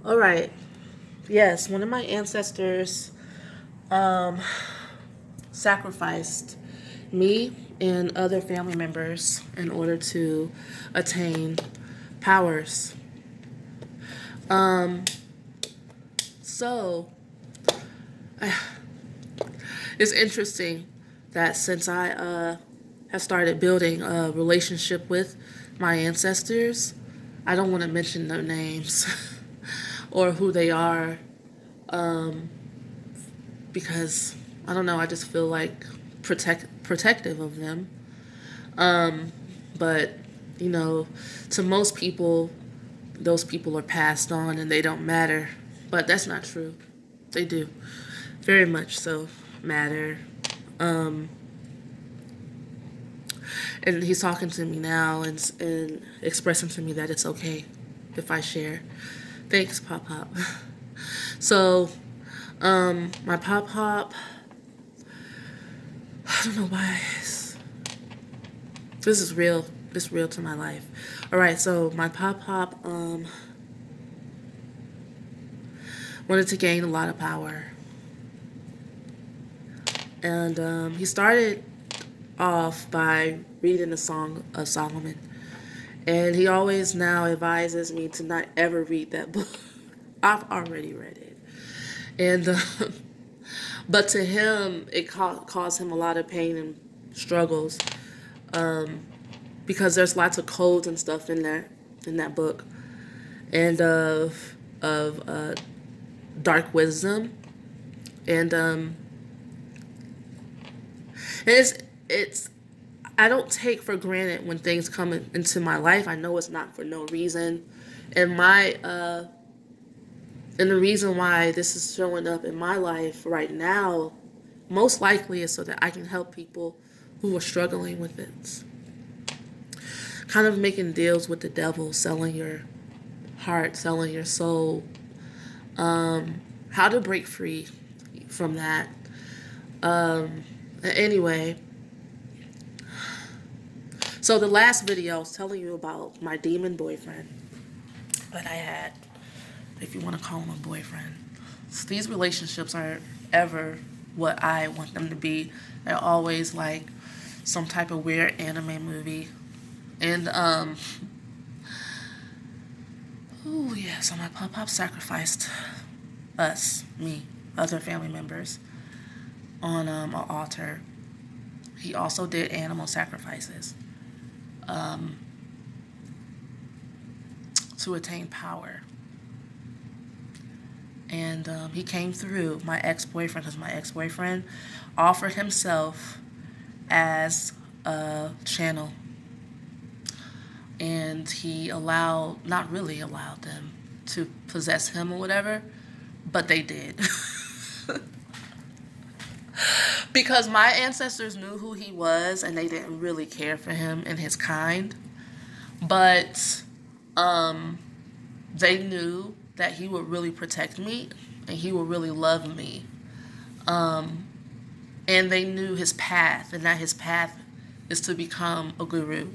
All right. Yes, one of my ancestors um, sacrificed me and other family members in order to attain powers. Um, so it's interesting that since I have started building a relationship with my ancestors, I don't want to mention their names or who they are, um, because I don't know. I just feel like protective of them. Um, but you know, to most people, those people are passed on and they don't matter. But that's not true. They do very much so matter. Um, and he's talking to me now and expressing to me that it's okay if I share. Thanks, Pop Pop. So, my Pop Pop, I don't know why. This is real. This is real to my life. All right, so my Pop Pop wanted to gain a lot of power. And he started off by reading the Song of Solomon. And he always now advises me to not ever read that book. I've already read it. And but to him, it caused him a lot of pain and struggles, because there's lots of codes and stuff in that book, and of dark wisdom, and it's I don't take for granted when things come into my life. I know it's not for no reason, and and the reason why this is showing up in my life right now, most likely, is so that I can help people who are struggling with it. Kind of making deals with the devil, selling your heart, selling your soul. How to break free from that. Anyway, so the last video I was telling you about my demon boyfriend that I had, if you want to call him a boyfriend. So these relationships aren't ever what I want them to be. They're always like some type of weird anime movie. And oh yeah, so my pop sacrificed me, other family members, on an altar. He also did animal sacrifices to attain power. And he came through my ex-boyfriend, because my ex-boyfriend offered himself as a channel. And he not really allowed them to possess him or whatever, but they did. Because my ancestors knew who he was and they didn't really care for him and his kind. But they knew that he would really protect me and he would really love me. And they knew his path, and that his path is to become a guru.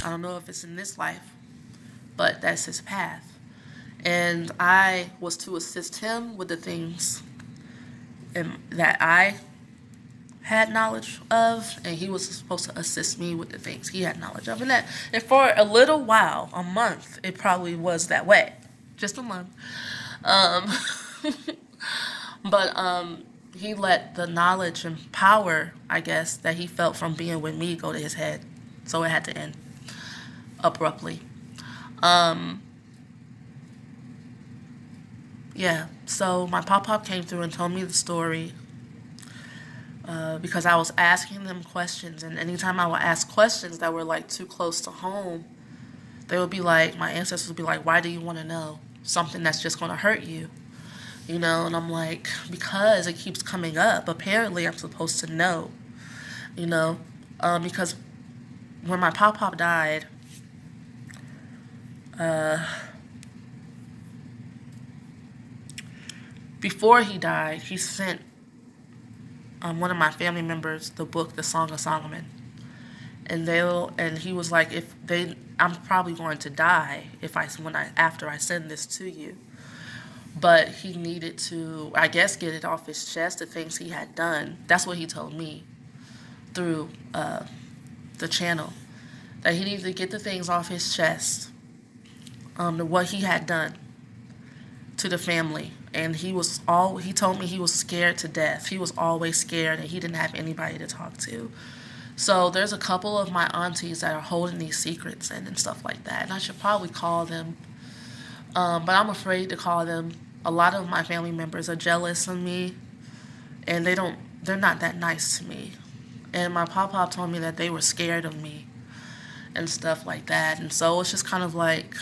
I don't know if it's in this life, but that's his path. And I was to assist him with the things that I had knowledge of, and he was supposed to assist me with the things he had knowledge of. And for a little while, a month, it probably was that way. Just a month. Um, but he let the knowledge and power, I guess, that he felt from being with me go to his head. So it had to end abruptly. Yeah, so my pop came through and told me the story, because I was asking them questions, and anytime I would ask questions that were like too close to home, they would be like, my ancestors would be like, why do you want to know something that's just going to hurt you? You know, and I'm like, because it keeps coming up. Apparently, I'm supposed to know, you know, because when my pop died, before he died, he sent one of my family members the book, The Song of Solomon. And he was like, if they, I'm probably going to die after I send this to you. But he needed to, I guess, get it off his chest, the things he had done. That's what he told me through the channel, that he needed to get the things off his chest, what he had done to the family. And he told me he was scared to death. He was always scared, and he didn't have anybody to talk to. So there's a couple of my aunties that are holding these secrets and stuff like that. And I should probably call them. But I'm afraid to call them. A lot of my family members are jealous of me, and they're not that nice to me. And my pop told me that they were scared of me and stuff like that. And so it's just kind of like,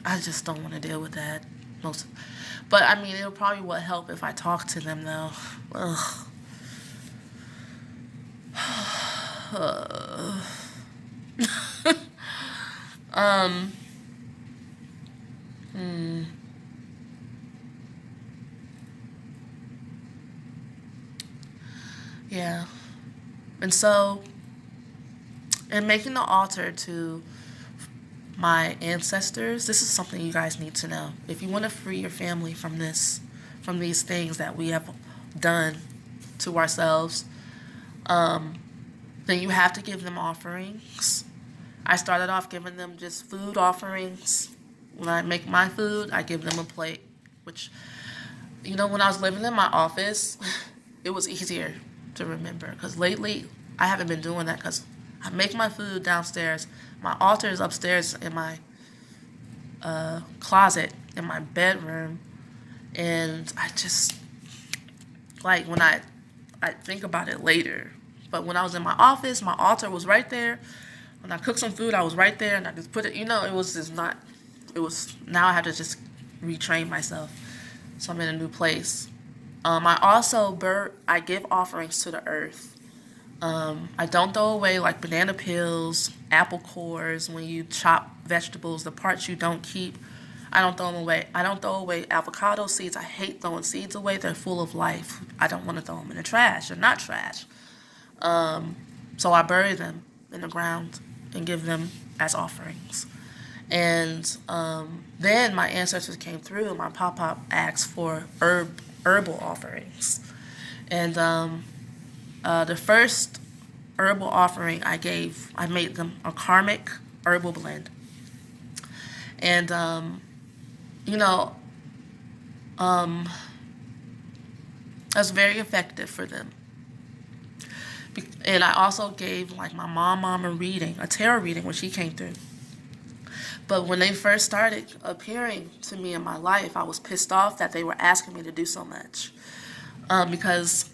I just don't want to deal with that. But I mean, it'll probably would help if I talk to them, though. Ugh. Yeah. And so, in making the altar to my ancestors, this is something you guys need to know. If you want to free your family from these things that we have done to ourselves, then you have to give them offerings. I started off giving them just food offerings. When I make my food, I give them a plate, which, when I was living in my office, it was easier to remember, because lately I haven't been doing that, because I make my food downstairs. My altar is upstairs in my closet in my bedroom, and I just, like, when I think about it later. But when I was in my office, my altar was right there. When I cooked some food, I was right there, and I just put it, it was just not, now I have to just retrain myself. So I'm in a new place. I give offerings to the earth. I don't throw away, like, banana peels, apple cores. When you chop vegetables, the parts you don't keep, I don't throw them away. I don't throw away avocado seeds. I hate throwing seeds away. They're full of life. I don't want to throw them in the trash. They're not trash. So I bury them in the ground and give them as offerings. And then my ancestors came through, and my pop asked for herbal offerings. And the first herbal offering I made them a karmic herbal blend. And, that's very effective for them. And I also gave, like, my mom a tarot reading when she came through. But when they first started appearing to me in my life, I was pissed off that they were asking me to do so much. Because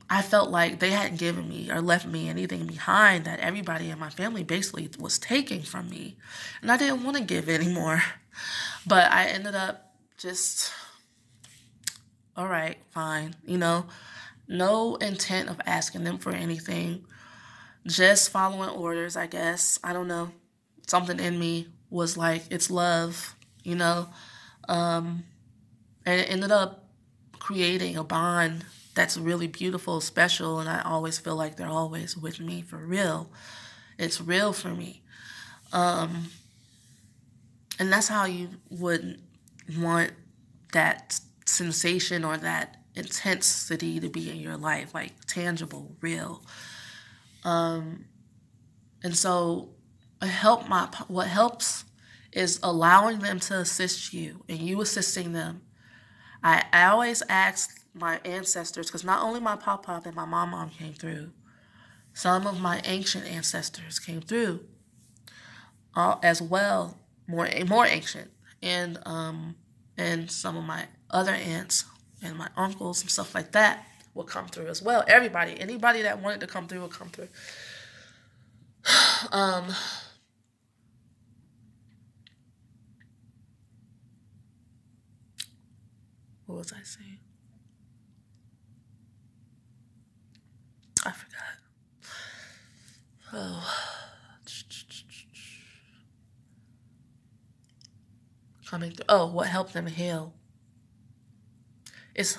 I felt like they hadn't given me or left me anything behind that everybody in my family basically was taking from me. And I didn't want to give anymore. But I ended up just, all right, fine. No intent of asking them for anything. Just following orders, I guess. I don't know. Something in me was like, it's love, And it ended up creating a bond that's really beautiful, special, and I always feel like they're always with me for real. It's real for me. And that's how you would want that sensation or that intensity to be in your life, like tangible, real. And so what helps is allowing them to assist you and you assisting them. I always ask my ancestors, because not only my pop and my mom came through, some of my ancient ancestors came through as well, more ancient, and some of my other aunts and my uncles and stuff like that will come through as well. Anybody that wanted to come through will come through. What was I saying? I forgot. Oh. Coming through. Oh, what helped them heal? It's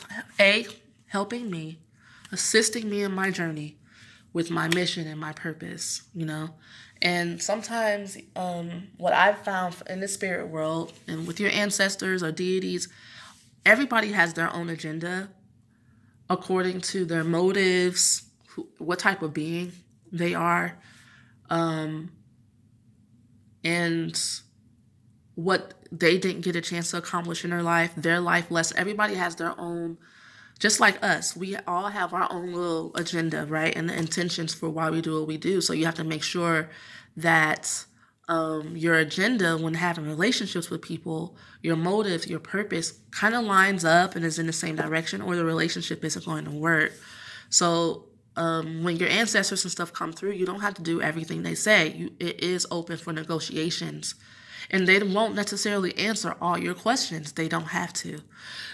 helping me, assisting me in my journey with my mission and my purpose, you know. And sometimes what I've found in the spirit world and with your ancestors or deities, everybody has their own agenda according to their motives, what type of being they are, and what they didn't get a chance to accomplish in their life lesson. Everybody has their own, just like us. We all have our own little agenda, right? And the intentions for why we do what we do. So you have to make sure that your agenda when having relationships with people, your motives, your purpose kind of lines up and is in the same direction, or the relationship isn't going to work. So when your ancestors and stuff come through, you don't have to do everything they say. It is open for negotiations. And they won't necessarily answer all your questions. They don't have to,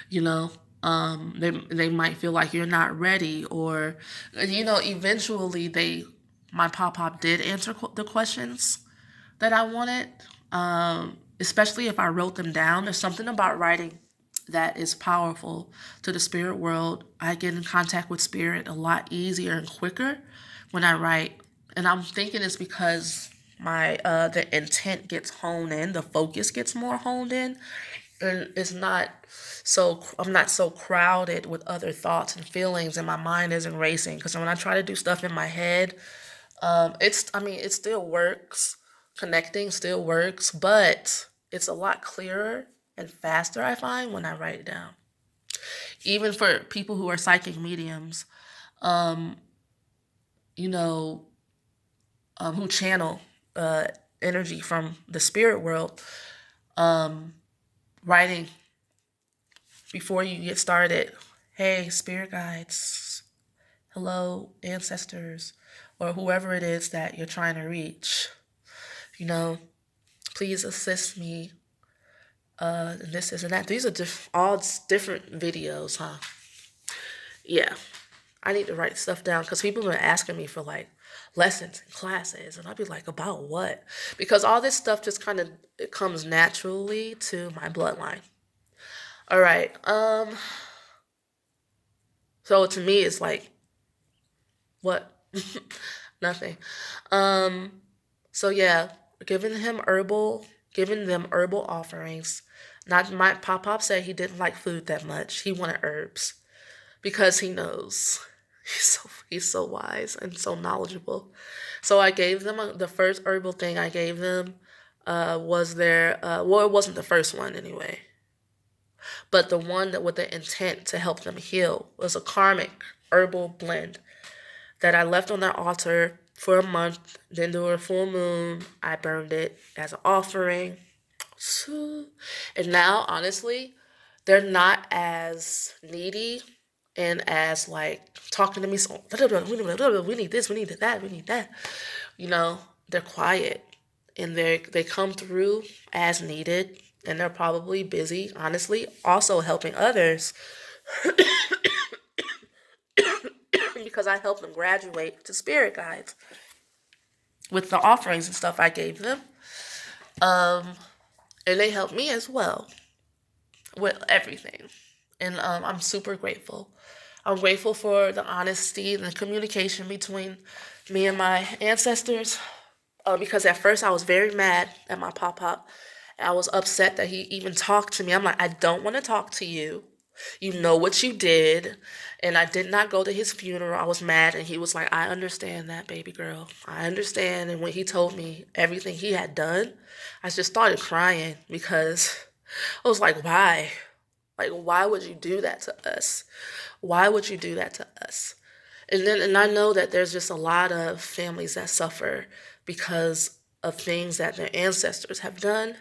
you know. They might feel like you're not ready, or, you know, eventually my pop did answer the questions that I wanted, especially if I wrote them down. There's something about writing that is powerful to the spirit world. I get in contact with spirit a lot easier and quicker when I write. And I'm thinking it's because the intent gets honed in, the focus gets more honed in, and I'm not so crowded with other thoughts and feelings, and my mind isn't racing. Because when I try to do stuff in my head, it still works. Connecting still works, but it's a lot clearer and faster, I find, when I write it down. Even for people who are psychic mediums, you know, who channel energy from the spirit world, writing before you get started, hey, spirit guides, hello, ancestors, or whoever it is that you're trying to reach, you know, please assist me. This is and that. These are all different videos, huh? Yeah. I need to write stuff down because people have been asking me for like lessons and classes, and I'll be like, about what? Because all this stuff just kind of it comes naturally to my bloodline. All right. So to me, it's like, what? Nothing. So yeah, giving them herbal offerings. Not my pop said he didn't like food that much. He wanted herbs because he knows. He's so wise and so knowledgeable. So I gave them the first herbal thing I gave them was well, it wasn't the first one anyway, but the one that with the intent to help them heal was a karmic herbal blend that I left on their altar for a month. Then during a full moon, I burned it as an offering. And now, honestly, they're not as needy and as like talking to me. So we need this, we need that, we need that. You know, they're quiet and they come through as needed, and they're probably busy, honestly, also helping others because I helped them graduate to spirit guides with the offerings and stuff I gave them. And they helped me as well with everything. And I'm super grateful. I'm grateful for the honesty and the communication between me and my ancestors. Because at first I was very mad at my pop. I was upset that he even talked to me. I'm like, I don't want to talk to you. You know what you did. And I did not go to his funeral. I was mad. And he was like, I understand that, baby girl. I understand. And when he told me everything he had done, I just started crying because I was like, why? Like, why would you do that to us? Why would you do that to us? And I know that there's just a lot of families that suffer because of things that their ancestors have done.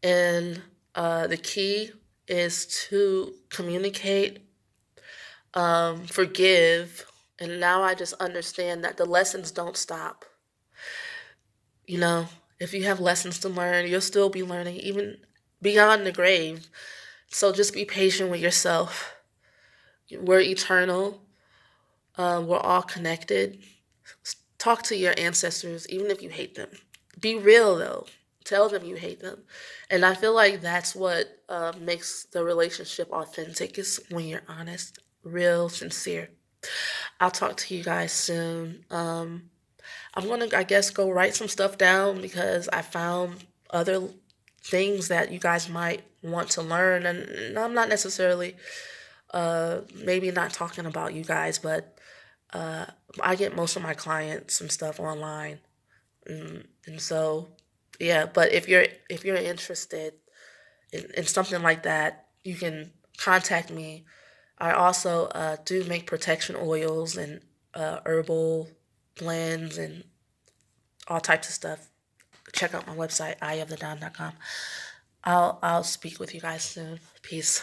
And the key is to communicate, forgive. And now I just understand that the lessons don't stop. You know, if you have lessons to learn, you'll still be learning even beyond the grave. So just be patient with yourself. We're eternal. We're all connected. Talk to your ancestors, even if you hate them. Be real, though. Tell them you hate them. And I feel like that's what makes the relationship authentic, is when you're honest, real, sincere. I'll talk to you guys soon. I'm gonna, I guess, go write some stuff down because I found other things that you guys might want to learn, and I'm not necessarily, maybe not talking about you guys, but I get most of my clients and stuff online, and so yeah. But if you're interested in something like that, you can contact me. I also do make protection oils and herbal blends and all types of stuff. Check out my website, eyeofthedon.com. I'll speak with you guys soon. Peace.